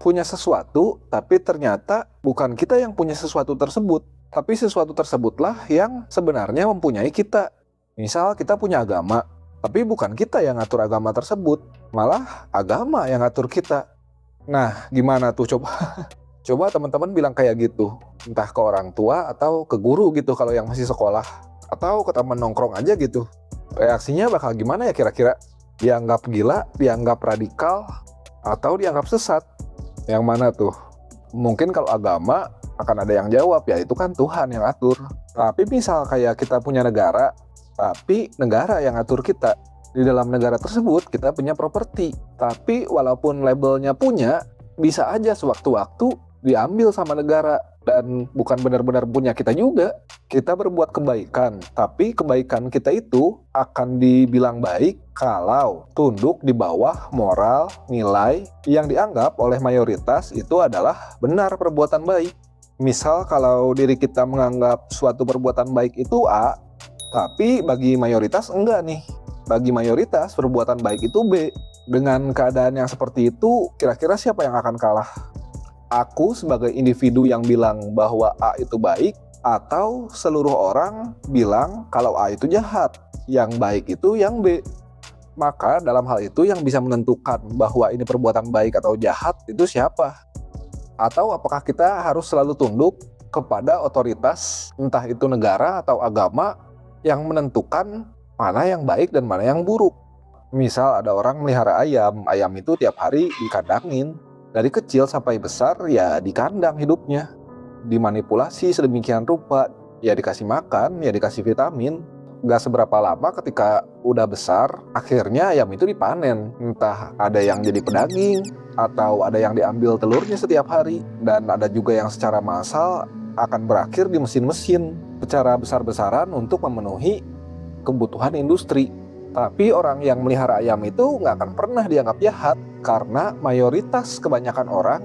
punya sesuatu, tapi ternyata bukan kita yang punya sesuatu tersebut, tapi sesuatu tersebutlah yang sebenarnya mempunyai kita. Misal kita punya agama, tapi bukan kita yang ngatur agama tersebut, malah agama yang ngatur kita. Nah, gimana tuh coba? Coba teman-teman bilang kayak gitu, entah ke orang tua atau ke guru gitu kalau yang masih sekolah, atau ke teman nongkrong aja gitu. Reaksinya bakal gimana ya kira-kira? Dianggap gila, dianggap radikal, atau dianggap sesat? Yang mana tuh? Mungkin kalau agama akan ada yang jawab, ya itu kan Tuhan yang atur. Tapi misal kayak kita punya negara, tapi negara yang atur kita. Di dalam negara tersebut kita punya properti. Tapi walaupun labelnya punya, bisa aja sewaktu-waktu diambil sama negara. Dan bukan benar-benar punya kita juga. Kita berbuat kebaikan, tapi kebaikan kita itu akan dibilang baik kalau tunduk di bawah moral, nilai yang dianggap oleh mayoritas itu adalah benar perbuatan baik. Misal kalau diri kita menganggap suatu perbuatan baik itu A, tapi bagi mayoritas enggak nih. Bagi mayoritas perbuatan baik itu B. Dengan keadaan yang seperti itu, kira-kira siapa yang akan kalah? Aku sebagai individu yang bilang bahwa A itu baik, atau seluruh orang bilang kalau A itu jahat, yang baik itu yang B. Maka dalam hal itu yang bisa menentukan bahwa ini perbuatan baik atau jahat itu siapa? Atau apakah kita harus selalu tunduk kepada otoritas, entah itu negara atau agama, yang menentukan mana yang baik dan mana yang buruk? Misal ada orang melihara ayam, ayam itu tiap hari dikandangin. Dari kecil sampai besar ya di kandang hidupnya, dimanipulasi sedemikian rupa, ya dikasih makan, ya dikasih vitamin. Gak seberapa lama ketika udah besar, akhirnya ayam itu dipanen. Entah ada yang jadi pedaging, atau ada yang diambil telurnya setiap hari. Dan ada juga yang secara massal akan berakhir di mesin-mesin secara besar-besaran untuk memenuhi kebutuhan industri. Tapi orang yang melihara ayam itu nggak akan pernah dianggap jahat, karena mayoritas kebanyakan orang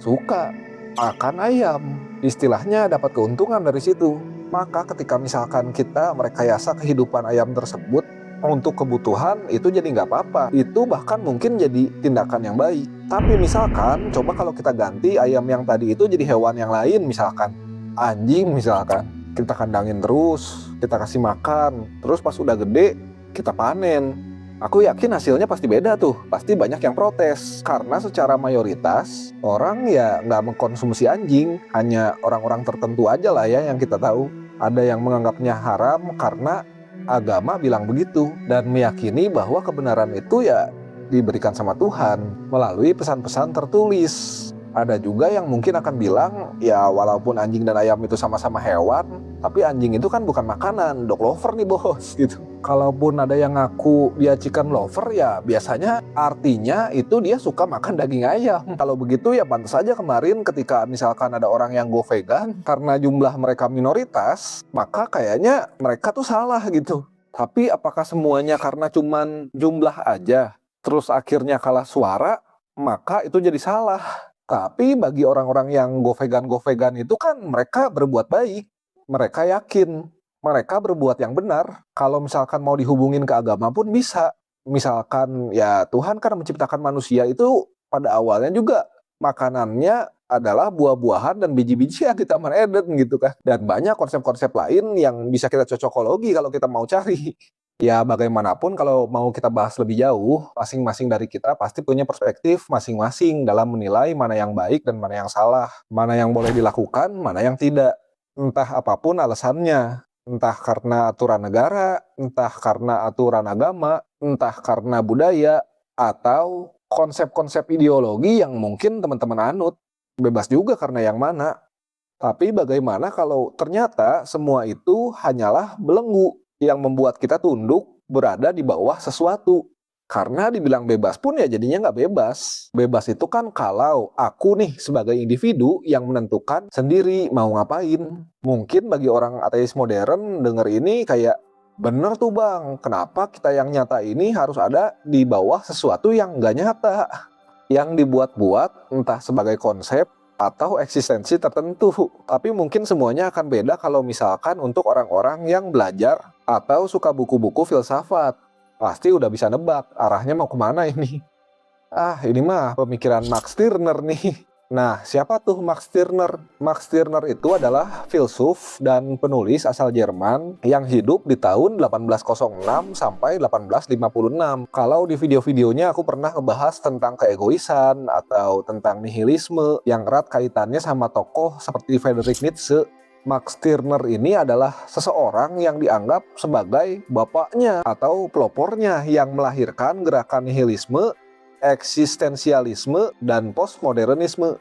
suka makan ayam. Istilahnya dapat keuntungan dari situ. Maka ketika misalkan kita merekayasa kehidupan ayam tersebut untuk kebutuhan, itu jadi nggak apa-apa. Itu bahkan mungkin jadi tindakan yang baik. Tapi misalkan, coba kalau kita ganti ayam yang tadi itu jadi hewan yang lain, misalkan anjing misalkan. Kita kandangin terus, kita kasih makan, terus pas udah gede, kita panen. Aku yakin hasilnya pasti beda tuh. Pasti banyak yang protes. Karena secara mayoritas, orang ya nggak mengkonsumsi anjing. Hanya orang-orang tertentu aja lah ya yang kita tahu. Ada yang menganggapnya haram karena agama bilang begitu. Dan meyakini bahwa kebenaran itu ya diberikan sama Tuhan melalui pesan-pesan tertulis. Ada juga yang mungkin akan bilang, ya walaupun anjing dan ayam itu sama-sama hewan, tapi anjing itu kan bukan makanan, dog lover nih bos, gitu. Kalaupun ada yang ngaku dia chicken lover, ya biasanya artinya itu dia suka makan daging ayam. Kalau begitu ya pantas saja kemarin ketika misalkan ada orang yang go vegan, karena jumlah mereka minoritas, maka kayaknya mereka tuh salah gitu. Tapi apakah semuanya karena cuman jumlah aja, terus akhirnya kalah suara, maka itu jadi salah? Tapi bagi orang-orang yang go vegan itu kan mereka berbuat baik. Mereka yakin mereka berbuat yang benar. Kalau misalkan mau dihubungin ke agama pun bisa. Misalkan ya Tuhan kan menciptakan manusia itu pada awalnya juga makanannya adalah buah-buahan dan biji-bijian di Taman Eden gitu kan. Dan banyak konsep-konsep lain yang bisa kita cocokologi kalau kita mau cari. Ya bagaimanapun kalau mau kita bahas lebih jauh, masing-masing dari kita pasti punya perspektif masing-masing dalam menilai mana yang baik dan mana yang salah, mana yang boleh dilakukan, mana yang tidak. Entah apapun alasannya, entah karena aturan negara, entah karena aturan agama, entah karena budaya, atau konsep-konsep ideologi yang mungkin teman-teman anut. Bebas juga karena yang mana. Tapi bagaimana kalau ternyata semua itu hanyalah belenggu yang membuat kita tunduk berada di bawah sesuatu. Karena dibilang bebas pun ya jadinya nggak bebas. Bebas itu kan kalau aku nih sebagai individu yang menentukan sendiri mau ngapain. Mungkin bagi orang ateis modern denger ini kayak, bener tuh bang, kenapa kita yang nyata ini harus ada di bawah sesuatu yang nggak nyata. Yang dibuat-buat entah sebagai konsep atau eksistensi tertentu. Tapi mungkin semuanya akan beda kalau misalkan untuk orang-orang yang belajar atau suka buku-buku filsafat. Pasti udah bisa nebak arahnya mau kemana ini. Ah, ini mah pemikiran Max Stirner nih. Nah, siapa tuh Max Stirner? Max Stirner itu adalah filsuf dan penulis asal Jerman yang hidup di tahun 1806 sampai 1856. Kalau di video-videonya aku pernah ngebahas tentang keegoisan atau tentang nihilisme yang erat kaitannya sama tokoh seperti Friedrich Nietzsche. Max Stirner ini adalah seseorang yang dianggap sebagai bapaknya atau pelopornya yang melahirkan gerakan nihilisme, eksistensialisme, dan postmodernisme.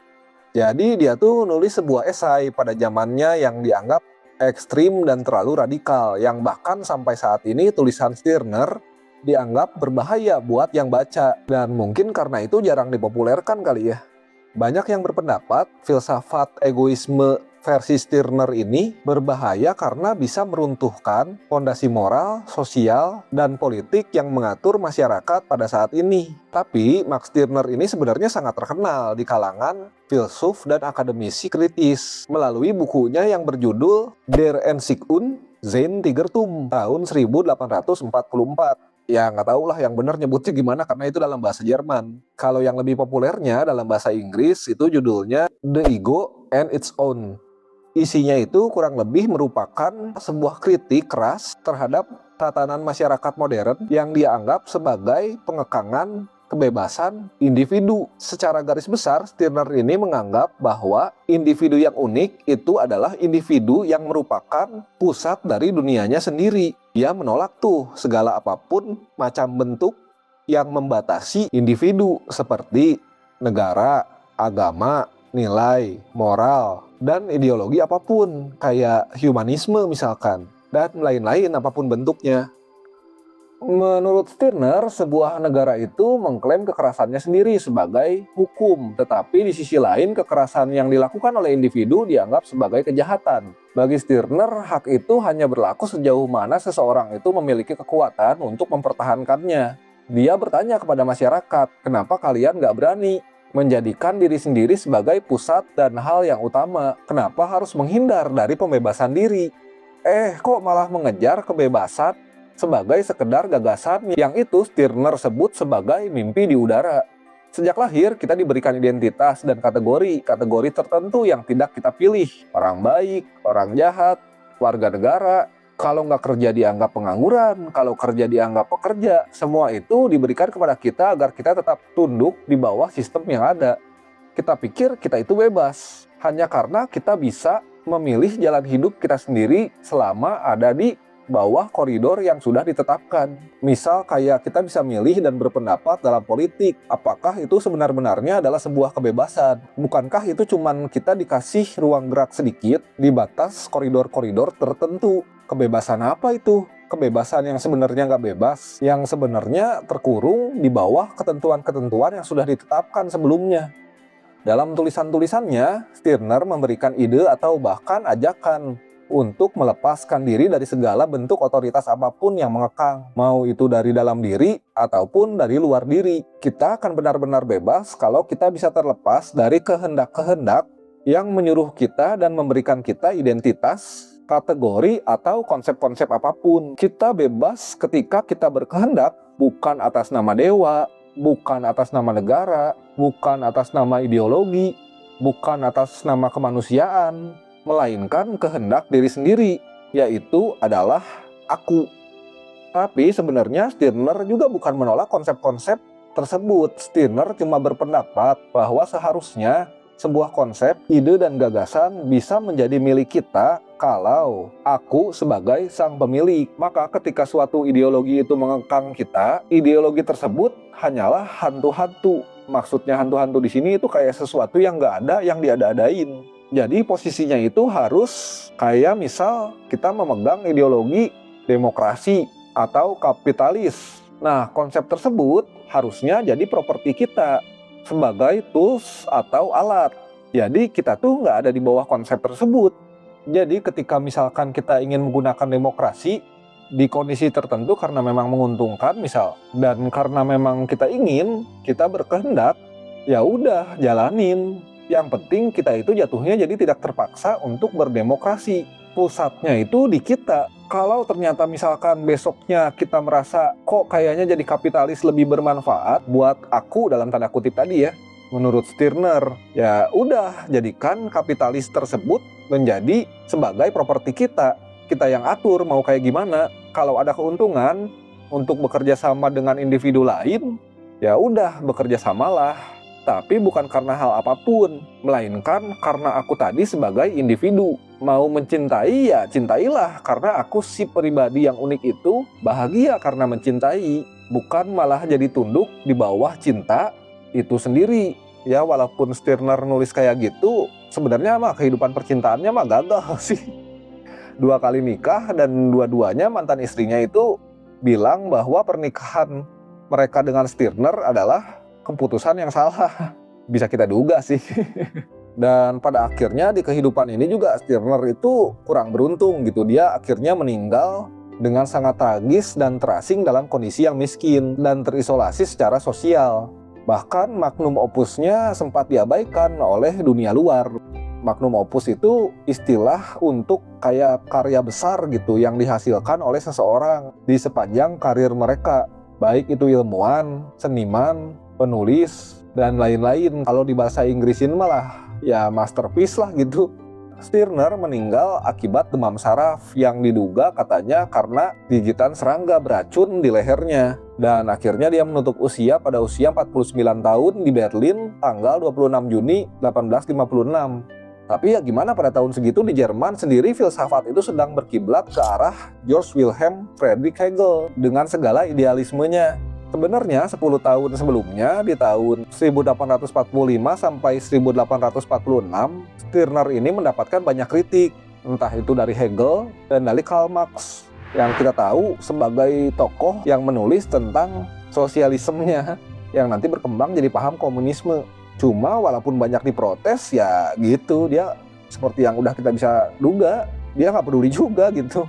Jadi dia tuh nulis sebuah esai pada zamannya yang dianggap ekstrim dan terlalu radikal, yang bahkan sampai saat ini tulisan Stirner dianggap berbahaya buat yang baca, dan mungkin karena itu jarang dipopulerkan kali ya. Banyak yang berpendapat filsafat egoisme versi Stirner ini berbahaya karena bisa meruntuhkan fondasi moral, sosial, dan politik yang mengatur masyarakat pada saat ini. Tapi Max Stirner ini sebenarnya sangat terkenal di kalangan filsuf dan akademisi kritis melalui bukunya yang berjudul Der Ensigun sein Tigertum tahun 1844. Ya nggak tahu lah yang benar nyebutnya gimana karena itu dalam bahasa Jerman. Kalau yang lebih populernya dalam bahasa Inggris itu judulnya The Ego and Its Own. Isinya itu kurang lebih merupakan sebuah kritik keras terhadap tatanan masyarakat modern yang dianggap sebagai pengekangan kebebasan individu. Secara garis besar, Stirner ini menganggap bahwa individu yang unik itu adalah individu yang merupakan pusat dari dunianya sendiri. Dia menolak tuh segala apapun macam bentuk yang membatasi individu seperti negara, agama, nilai, moral, dan ideologi apapun kayak humanisme misalkan, dan lain-lain apapun bentuknya. Menurut Stirner, sebuah negara itu mengklaim kekerasannya sendiri sebagai hukum, tetapi di sisi lain kekerasan yang dilakukan oleh individu dianggap sebagai kejahatan. Bagi Stirner, hak itu hanya berlaku sejauh mana seseorang itu memiliki kekuatan untuk mempertahankannya. Dia bertanya kepada masyarakat, kenapa kalian nggak berani menjadikan diri sendiri sebagai pusat dan hal yang utama? Kenapa harus menghindar dari pembebasan diri? Kok malah mengejar kebebasan sebagai sekedar gagasan yang itu Stirner sebut sebagai mimpi di udara. Sejak lahir kita diberikan identitas dan kategori tertentu yang tidak kita pilih. Orang baik, orang jahat, warga negara. Kalau nggak kerja dianggap pengangguran, kalau kerja dianggap pekerja. Semua itu diberikan kepada kita agar kita tetap tunduk di bawah sistem yang ada. Kita pikir kita itu bebas, hanya karena kita bisa memilih jalan hidup kita sendiri selama ada di bawah koridor yang sudah ditetapkan. Misal kayak kita bisa milih dan berpendapat dalam politik. Apakah itu sebenar-benarnya adalah sebuah kebebasan? Bukankah itu cuman kita dikasih ruang gerak sedikit di batas koridor-koridor tertentu? Kebebasan apa itu? Kebebasan yang sebenarnya nggak bebas, yang sebenarnya terkurung di bawah ketentuan-ketentuan yang sudah ditetapkan sebelumnya. Dalam tulisan-tulisannya, Stirner memberikan ide atau bahkan ajakan untuk melepaskan diri dari segala bentuk otoritas apapun yang mengekang, mau itu dari dalam diri ataupun dari luar diri. Kita akan benar-benar bebas kalau kita bisa terlepas dari kehendak-kehendak yang menyuruh kita dan memberikan kita identitas, kategori, atau konsep-konsep apapun. Kita bebas ketika kita berkehendak bukan atas nama dewa, bukan atas nama negara, bukan atas nama ideologi, bukan atas nama kemanusiaan, melainkan kehendak diri sendiri, yaitu adalah aku. Tapi sebenarnya Stirner juga bukan menolak konsep-konsep tersebut. Stirner cuma berpendapat bahwa seharusnya sebuah konsep, ide, dan gagasan bisa menjadi milik kita kalau aku sebagai sang pemilik. Maka ketika suatu ideologi itu mengekang kita, ideologi tersebut hanyalah hantu-hantu. Maksudnya hantu-hantu di sini itu kayak sesuatu yang nggak ada, yang diada-adain. Jadi posisinya itu harus kayak misal kita memegang ideologi demokrasi atau kapitalis. Nah, konsep tersebut harusnya jadi properti kita sebagai tools atau alat. Jadi kita tuh nggak ada di bawah konsep tersebut. Jadi ketika misalkan kita ingin menggunakan demokrasi di kondisi tertentu karena memang menguntungkan misal, dan karena memang kita ingin, kita berkehendak, ya udah jalanin. Yang penting kita itu jatuhnya jadi tidak terpaksa untuk berdemokrasi. pusatnya itu di kita. Kalau ternyata misalkan besoknya kita merasa kok kayaknya jadi kapitalis lebih bermanfaat buat aku dalam tanda kutip tadi ya, menurut Stirner, ya udah jadikan kapitalis tersebut menjadi sebagai properti kita. Kita yang atur mau kayak gimana. Kalau ada keuntungan untuk bekerja sama dengan individu lain, ya udah bekerja samalah. Tapi bukan karena hal apapun, melainkan karena aku tadi sebagai individu. Mau mencintai ya cintailah, karena aku si pribadi yang unik itu bahagia karena mencintai. Bukan malah jadi tunduk di bawah cinta itu sendiri. Ya walaupun Stirner nulis kayak gitu, sebenarnya mah kehidupan percintaannya mah gagal sih. 2 kali nikah dan dua-duanya mantan istrinya itu bilang bahwa pernikahan mereka dengan Stirner adalah keputusan yang salah. Bisa kita duga sih. Dan pada akhirnya di kehidupan ini juga Stirner itu kurang beruntung gitu. Dia akhirnya meninggal dengan sangat tragis dan terasing dalam kondisi yang miskin dan terisolasi secara sosial. Bahkan magnum opusnya sempat diabaikan oleh dunia luar. Magnum opus itu istilah untuk kayak karya besar gitu yang dihasilkan oleh seseorang di sepanjang karir mereka. Baik itu ilmuwan, seniman, penulis, dan lain-lain. Kalau di bahasa Inggrisin malah ya masterpiece lah gitu. Stirner meninggal akibat demam saraf yang diduga katanya karena gigitan serangga beracun di lehernya. Dan akhirnya dia menutup usia pada usia 49 tahun di Berlin tanggal 26 Juni 1856. Tapi ya gimana, pada tahun segitu di Jerman sendiri filsafat itu sedang berkiblat ke arah George Wilhelm Friedrich Hegel dengan segala idealismenya. Sebenarnya 10 tahun sebelumnya, di tahun 1845 sampai 1846, Stirner ini mendapatkan banyak kritik, entah itu dari Hegel dan dari Karl Marx, yang kita tahu sebagai tokoh yang menulis tentang sosialismenya, yang nanti berkembang jadi paham komunisme. Cuma walaupun banyak diprotes, ya gitu, dia seperti yang udah kita bisa duga, dia nggak peduli juga gitu.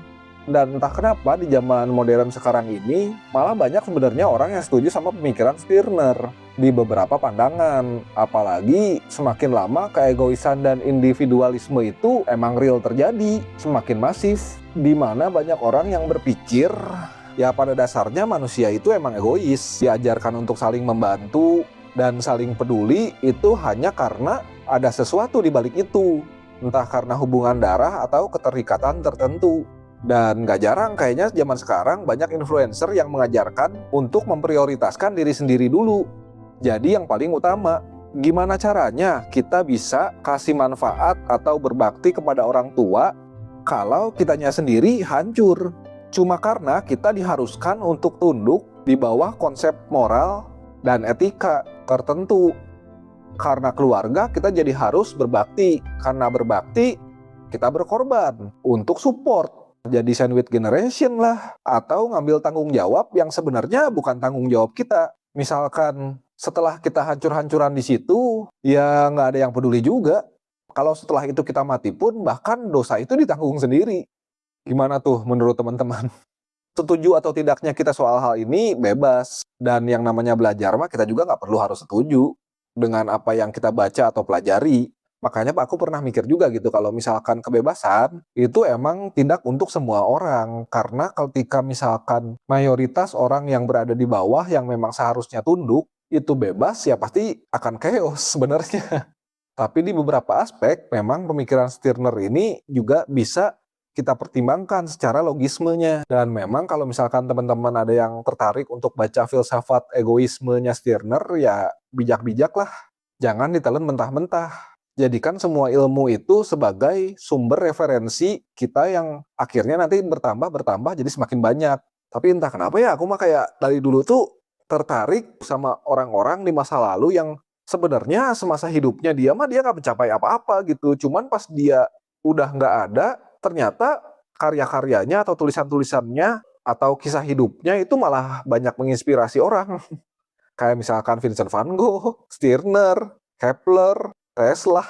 Dan entah kenapa di zaman modern sekarang ini malah banyak sebenarnya orang yang setuju sama pemikiran Stirner di beberapa pandangan. Apalagi semakin lama keegoisan dan individualisme itu emang real terjadi, semakin masif, di mana banyak orang yang berpikir ya pada dasarnya manusia itu emang egois, diajarkan untuk saling membantu dan saling peduli itu hanya karena ada sesuatu di balik itu, entah karena hubungan darah atau keterikatan tertentu. Dan gak jarang kayaknya zaman sekarang banyak influencer yang mengajarkan untuk memprioritaskan diri sendiri dulu. Jadi yang paling utama, gimana caranya kita bisa kasih manfaat atau berbakti kepada orang tua kalau kitanya sendiri hancur. Cuma karena kita diharuskan untuk tunduk di bawah konsep moral dan etika tertentu. Karena keluarga kita jadi harus berbakti. Karena berbakti kita berkorban untuk support. Jadi sandwich generation lah, atau ngambil tanggung jawab yang sebenarnya bukan tanggung jawab kita. Misalkan setelah kita hancur-hancuran di situ, ya nggak ada yang peduli juga. Kalau setelah itu kita mati pun, bahkan dosa itu ditanggung sendiri. Gimana tuh menurut teman-teman? Setuju atau tidaknya kita soal hal ini bebas. Dan yang namanya belajar mah kita juga nggak perlu harus setuju dengan apa yang kita baca atau pelajari. Makanya Pak, aku pernah mikir juga gitu, kalau misalkan kebebasan itu emang tidak untuk semua orang. Karena ketika misalkan mayoritas orang yang berada di bawah yang memang seharusnya tunduk, itu bebas, ya pasti akan chaos sebenarnya. Tapi di beberapa aspek memang pemikiran Stirner ini juga bisa kita pertimbangkan secara logismenya. Dan memang kalau misalkan teman-teman ada yang tertarik untuk baca filsafat egoismenya Stirner, ya bijak-bijak lah. Jangan ditelan mentah-mentah. Jadikan semua ilmu itu sebagai sumber referensi kita yang akhirnya nanti bertambah jadi semakin banyak. Tapi entah kenapa ya, aku mah kayak dari dulu tuh tertarik sama orang-orang di masa lalu yang sebenarnya semasa hidupnya dia nggak mencapai apa-apa gitu. Cuman pas dia udah nggak ada, ternyata karya-karyanya atau tulisan-tulisannya atau kisah hidupnya itu malah banyak menginspirasi orang. Kayak misalkan Vincent van Gogh, Stirner, Kepler, Tesla.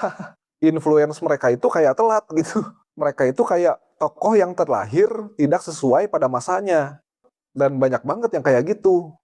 Influence mereka itu kayak telat gitu. Mereka itu kayak tokoh yang terlahir tidak sesuai pada masanya. Dan banyak banget yang kayak gitu.